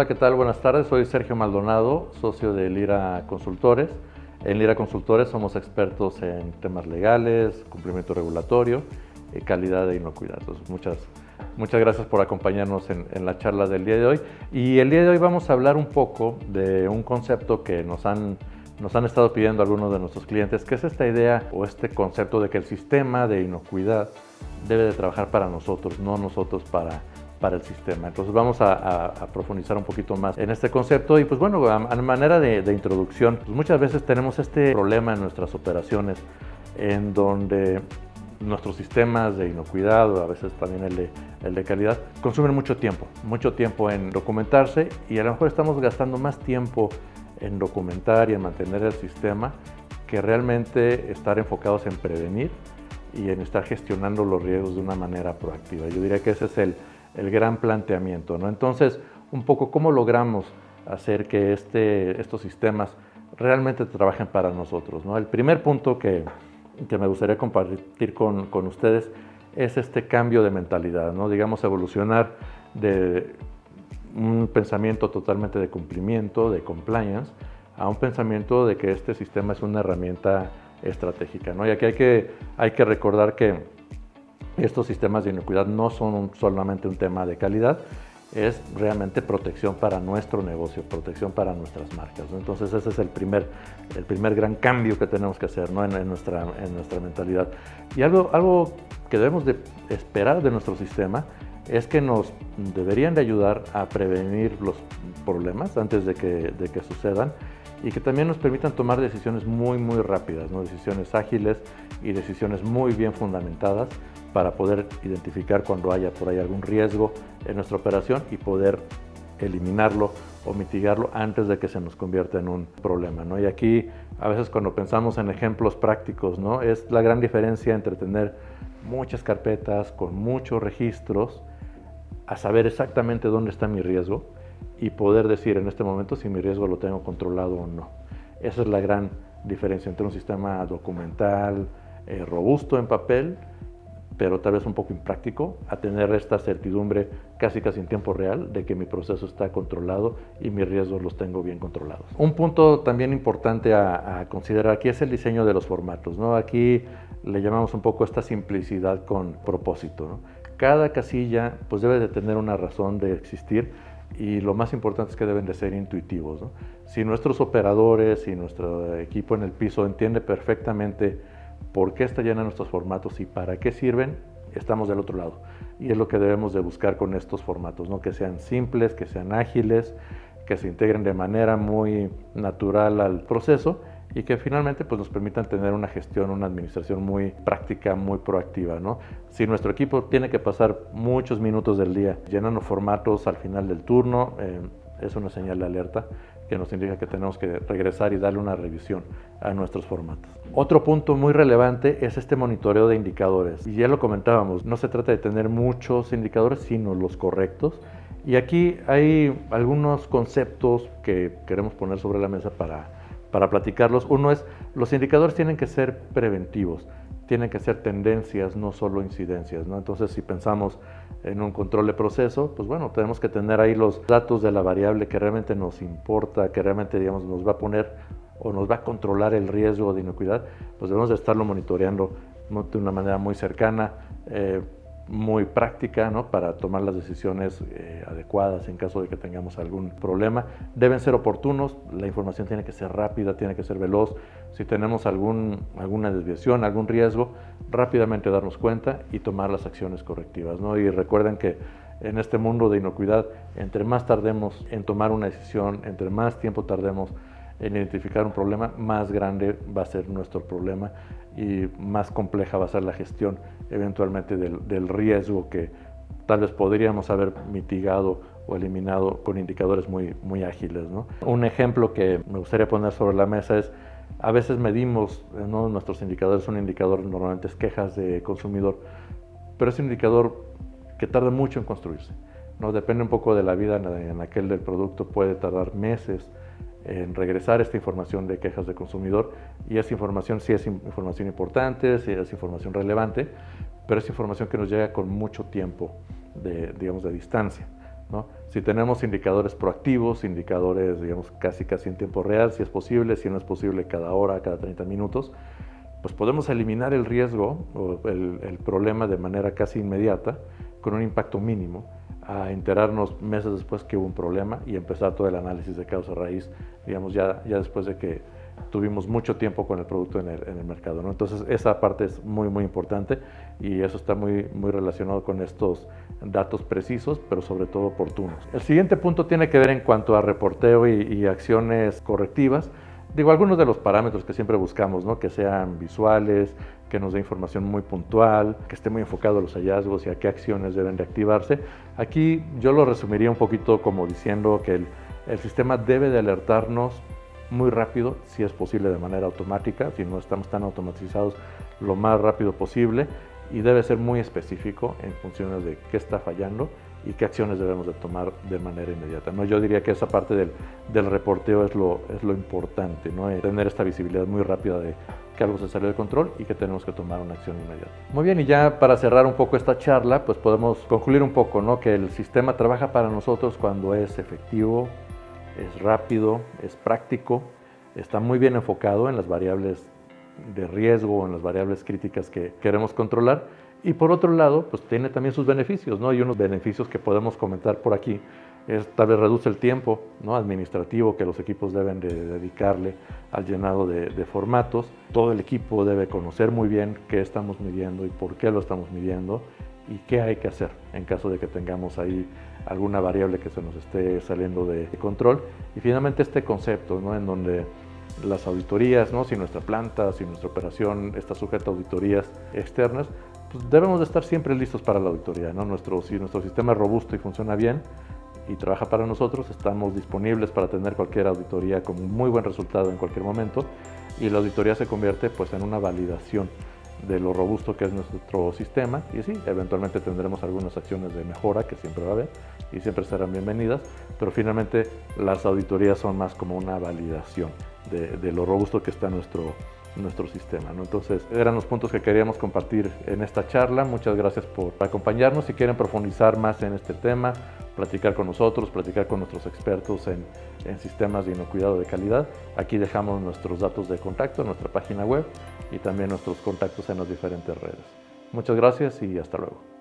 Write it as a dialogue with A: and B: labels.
A: Hola, ¿qué tal? Buenas tardes. Soy Sergio Maldonado, socio de Lira Consultores. En Lira Consultores somos expertos en temas legales, cumplimiento regulatorio, calidad e inocuidad. Entonces, muchas gracias por acompañarnos en la charla del día de hoy. Y el día de hoy vamos a hablar un poco de un concepto que nos han estado pidiendo algunos de nuestros clientes, que es esta idea o este concepto de que el sistema de inocuidad debe de trabajar para nosotros, no nosotros para el sistema. Entonces vamos a profundizar un poquito más en este concepto y pues bueno, a manera de introducción, pues muchas veces tenemos este problema en nuestras operaciones en donde nuestros sistemas de inocuidad o a veces también el de calidad consumen mucho tiempo en documentarse y a lo mejor estamos gastando más tiempo en documentar y en mantener el sistema que realmente estar enfocados en prevenir y en estar gestionando los riesgos de una manera proactiva. Yo diría que ese es el gran planteamiento, ¿no? Entonces, un poco cómo logramos hacer que estos sistemas realmente trabajen para nosotros, ¿no? El primer punto que me gustaría compartir con ustedes es este cambio de mentalidad, ¿no? Digamos, evolucionar de un pensamiento totalmente de cumplimiento, de compliance, a un pensamiento de que este sistema es una herramienta estratégica, ¿no? Y aquí hay que recordar que estos sistemas de inocuidad no son solamente un tema de calidad, es realmente protección para nuestro negocio, protección para nuestras marcas, ¿no? Entonces ese es el primer gran cambio que tenemos que hacer, ¿no? en nuestra mentalidad. Y algo que debemos de esperar de nuestro sistema es que nos deberían de ayudar a prevenir los problemas antes de que sucedan y que también nos permitan tomar decisiones muy rápidas, ¿no? Decisiones ágiles y decisiones muy bien fundamentadas para poder identificar cuando haya por ahí algún riesgo en nuestra operación y poder eliminarlo o mitigarlo antes de que se nos convierta en un problema, ¿no? Y aquí a veces cuando pensamos en ejemplos prácticos, ¿no? Es la gran diferencia entre tener muchas carpetas con muchos registros a saber exactamente dónde está mi riesgo y poder decir en este momento si mi riesgo lo tengo controlado o no. Esa es la gran diferencia entre un sistema documental robusto en papel, pero tal vez un poco impráctico, a tener esta certidumbre casi en tiempo real de que mi proceso está controlado y mis riesgos los tengo bien controlados. Un punto también importante a considerar aquí es el diseño de los formatos, ¿no? Aquí le llamamos un poco esta simplicidad con propósito, ¿no? Cada casilla pues debe de tener una razón de existir y lo más importante es que deben de ser intuitivos, ¿no? Si nuestros operadores y nuestro equipo en el piso entiende perfectamente por qué está llena nuestros formatos y para qué sirven, estamos del otro lado. Y es lo que debemos de buscar con estos formatos, ¿no? Que sean simples, que sean ágiles, que se integren de manera muy natural al proceso y que finalmente pues, nos permitan tener una gestión, una administración muy práctica, muy proactiva, ¿no? Si nuestro equipo tiene que pasar muchos minutos del día llenando formatos al final del turno, es una señal de alerta que nos indica que tenemos que regresar y darle una revisión a nuestros formatos. Otro punto muy relevante es este monitoreo de indicadores. Y ya lo comentábamos, no se trata de tener muchos indicadores, sino los correctos. Y aquí hay algunos conceptos que queremos poner sobre la mesa para platicarlos. Uno es, los indicadores tienen que ser preventivos, tienen que ser tendencias, no solo incidencias, ¿no? Entonces, si pensamos en un control de proceso, pues bueno, tenemos que tener ahí los datos de la variable que realmente nos importa, que realmente, digamos, nos va a poner o nos va a controlar el riesgo de inocuidad, pues debemos de estarlo monitoreando de una manera muy cercana, muy práctica, ¿no? Para tomar las decisiones adecuadas en caso de que tengamos algún problema. Deben ser oportunos, la información tiene que ser rápida, tiene que ser veloz. Si tenemos alguna desviación, algún riesgo, rápidamente darnos cuenta y tomar las acciones correctivas, ¿no? Y recuerden que en este mundo de inocuidad, entre más tardemos en tomar una decisión, entre más tiempo tardemos en identificar un problema, más grande va a ser nuestro problema y más compleja va a ser la gestión eventualmente del riesgo que tal vez podríamos haber mitigado o eliminado con indicadores muy ágiles, ¿no? Un ejemplo que me gustaría poner sobre la mesa es, a veces medimos, ¿no? Nuestros indicadores, un indicador normalmente es quejas de consumidor, pero es un indicador que tarda mucho en construirse, ¿no? Depende un poco de la vida en aquel del producto, puede tardar meses en regresar esta información de quejas de consumidor y esa información sí es información importante, sí es información relevante, pero es información que nos llega con mucho tiempo de distancia. ¿no? Si tenemos indicadores proactivos, indicadores, digamos, casi en tiempo real, si es posible, si no es posible cada hora, cada 30 minutos, pues podemos eliminar el riesgo o el problema de manera casi inmediata con un impacto mínimo, a enterarnos meses después que hubo un problema y empezar todo el análisis de causa raíz, digamos, ya después de que tuvimos mucho tiempo con el producto en el mercado, ¿no? Entonces esa parte es muy importante y eso está muy relacionado con estos datos precisos, pero sobre todo oportunos. El siguiente punto tiene que ver en cuanto a reporteo y acciones correctivas. Digo, algunos de los parámetros que siempre buscamos, ¿no? Que sean visuales, que nos dé información muy puntual, que esté muy enfocado a los hallazgos y a qué acciones deben de activarse. Aquí yo lo resumiría un poquito como diciendo que el sistema debe de alertarnos muy rápido, si es posible de manera automática, si no estamos tan automatizados, lo más rápido posible, y debe ser muy específico en función de qué está fallando y qué acciones debemos de tomar de manera inmediata, ¿no? Yo diría que esa parte del reporteo es lo importante, ¿no? Tener esta visibilidad muy rápida de que algo se salió de control y que tenemos que tomar una acción inmediata. Muy bien, y ya para cerrar un poco esta charla, pues podemos concluir un poco, ¿no? Que el sistema trabaja para nosotros cuando es efectivo, es rápido, es práctico, está muy bien enfocado en las variables de riesgo, en las variables críticas que queremos controlar, y por otro lado, pues tiene también sus beneficios, ¿no? Y unos beneficios que podemos comentar por aquí es tal vez reduce el tiempo, ¿no? Administrativo que los equipos deben de dedicarle al llenado de formatos. Todo el equipo debe conocer muy bien qué estamos midiendo y por qué lo estamos midiendo y qué hay que hacer en caso de que tengamos ahí alguna variable que se nos esté saliendo de control. Y finalmente este concepto, ¿no? En donde las auditorías, ¿no? Si nuestra planta, si nuestra operación está sujeta a auditorías externas, pues debemos de estar siempre listos para la auditoría, ¿no? Si nuestro sistema es robusto y funciona bien y trabaja para nosotros, estamos disponibles para tener cualquier auditoría con un muy buen resultado en cualquier momento, y la auditoría se convierte pues en una validación de lo robusto que es nuestro sistema, y sí, eventualmente tendremos algunas acciones de mejora que siempre va a haber y siempre serán bienvenidas, pero finalmente las auditorías son más como una validación de lo robusto que está nuestro sistema, ¿no? Entonces eran los puntos que queríamos compartir en esta charla. Muchas gracias por acompañarnos. Si quieren profundizar más en este tema, platicar con nosotros, platicar con nuestros expertos en sistemas de inocuidado de calidad, aquí dejamos nuestros datos de contacto en nuestra página web y también nuestros contactos en las diferentes redes. Muchas gracias y hasta luego.